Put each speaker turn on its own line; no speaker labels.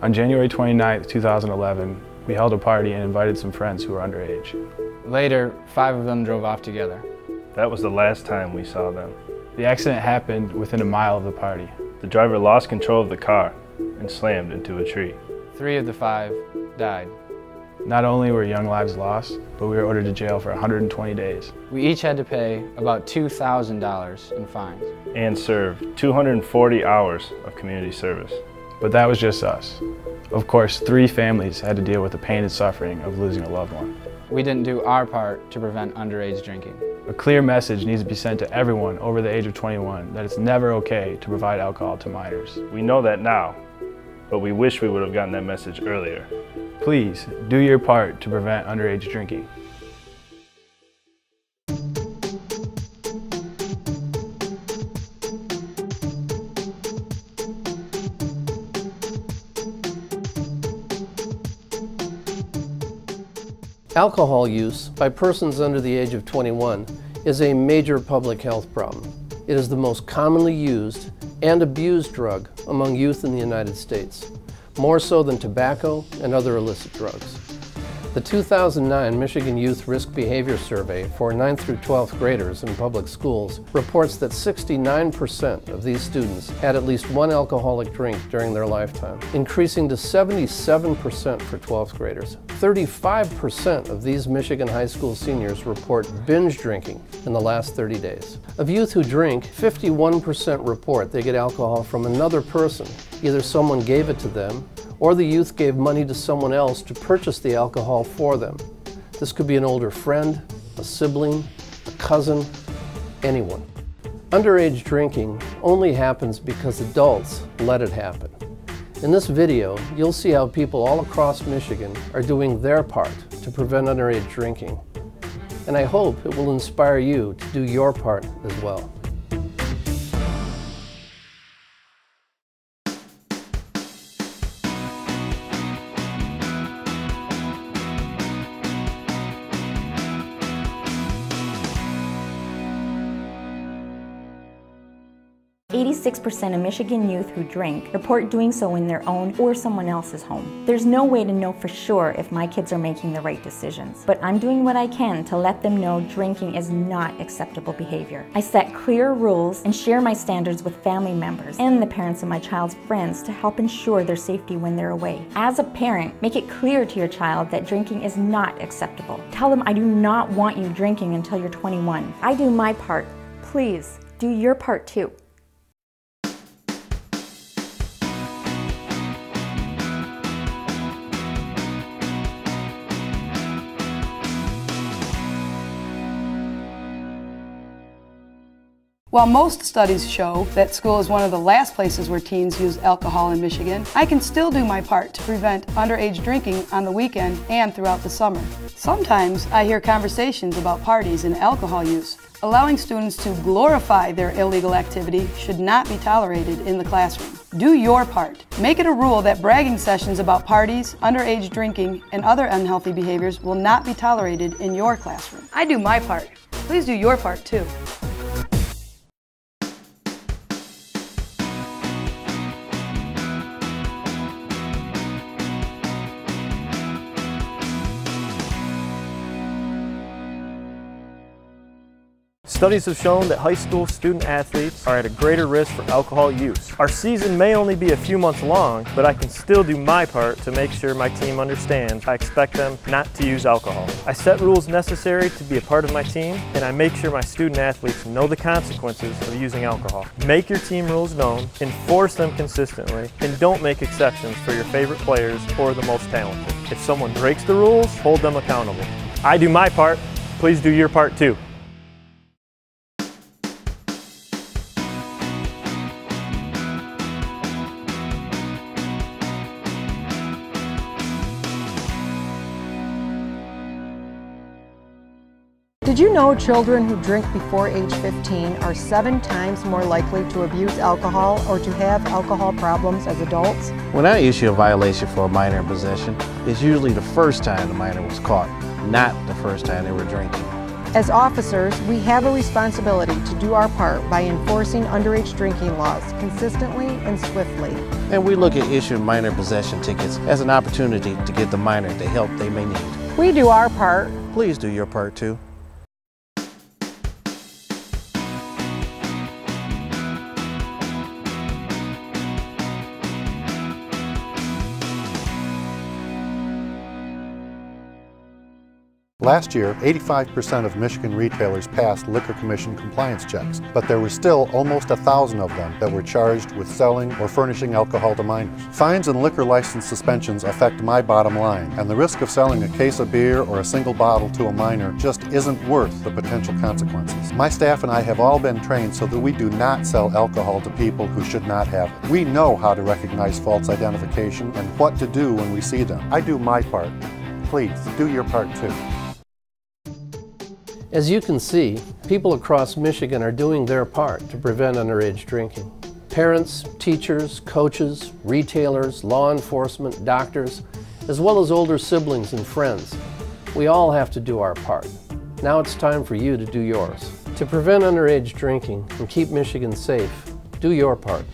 On January 29, 2011, we held a party and invited some friends who were underage.
Later, 5 of them drove off together.
That was the last time we saw them.
The accident happened within a mile of the party.
The driver lost control of the car and slammed into a tree.
3 of the 5 died.
Not only were young lives lost, but we were ordered to jail for 120 days.
We each had to pay about $2,000 in fines.
And served 240 hours of community service.
But that was just us. Of course, 3 families had to deal with the pain and suffering of losing a loved one.
We didn't do our part to prevent underage drinking.
A clear message needs to be sent to everyone over the age of 21 that it's never okay to provide alcohol to minors.
We know that now, but we wish we would have gotten that message earlier.
Please, do your part to prevent underage drinking.
Alcohol use by persons under the age of 21 is a major public health problem. It is the most commonly used and abused drug among youth in the United States, more so than tobacco and other illicit drugs. The 2009 Michigan Youth Risk Behavior Survey for 9th through 12th graders in public schools reports that 69% of these students had at least one alcoholic drink during their lifetime, increasing to 77% for 12th graders. 35% of these Michigan high school seniors report binge drinking in the last 30 days. Of youth who drink, 51% report they get alcohol from another person. Either someone gave it to them, or the youth gave money to someone else to purchase the alcohol for them. This could be an older friend, a sibling, a cousin, anyone. Underage drinking only happens because adults let it happen. In this video, you'll see how people all across Michigan are doing their part to prevent underage drinking. And I hope it will inspire you to do your part as well.
.86% of Michigan youth who drink report doing so in their own or someone else's home. There's no way to know for sure if my kids are making the right decisions, but I'm doing what I can to let them know drinking is not acceptable behavior. I set clear rules and share my standards with family members and the parents of my child's friends to help ensure their safety when they're away. As a parent, make it clear to your child that drinking is not acceptable. Tell them I do not want you drinking until you're 21. I do my part. Please, do your part too.
While most studies show that school is one of the last places where teens use alcohol in Michigan, I can still do my part to prevent underage drinking on the weekend and throughout the summer. Sometimes I hear conversations about parties and alcohol use. Allowing students to glorify their illegal activity should not be tolerated in the classroom. Do your part. Make it a rule that bragging sessions about parties, underage drinking, and other unhealthy behaviors will not be tolerated in your classroom. I do my part. Please do your part too.
Studies have shown that high school student athletes are at a greater risk for alcohol use. Our season may only be a few months long, but I can still do my part to make sure my team understands I expect them not to use alcohol. I set rules necessary to be a part of my team, and I make sure my student athletes know the consequences of using alcohol. Make your team rules known, enforce them consistently, and don't make exceptions for your favorite players or the most talented. If someone breaks the rules, hold them accountable. I do my part, please do your part too.
Did you know children who drink before age 15 are 7 times more likely to abuse alcohol or to have alcohol problems as adults?
When I issue a violation for a minor in possession, it's usually the first time the minor was caught, not the first time they were drinking.
As officers, we have a responsibility to do our part by enforcing underage drinking laws consistently and swiftly.
And we look at issuing minor possession tickets as an opportunity to give the minor the help they may need.
We do our part.
Please do your part too.
Last year, 85% of Michigan retailers passed Liquor Commission compliance checks, but there were still almost 1,000 of them that were charged with selling or furnishing alcohol to minors. Fines and liquor license suspensions affect my bottom line, and the risk of selling a case of beer or a single bottle to a minor just isn't worth the potential consequences. My staff and I have all been trained so that we do not sell alcohol to people who should not have it. We know how to recognize false identification and what to do when we see them. I do my part. Please, do your part too.
As you can see, people across Michigan are doing their part to prevent underage drinking. Parents, teachers, coaches, retailers, law enforcement, doctors, as well as older siblings and friends. We all have to do our part. Now it's time for you to do yours. To prevent underage drinking and keep Michigan safe, do your part.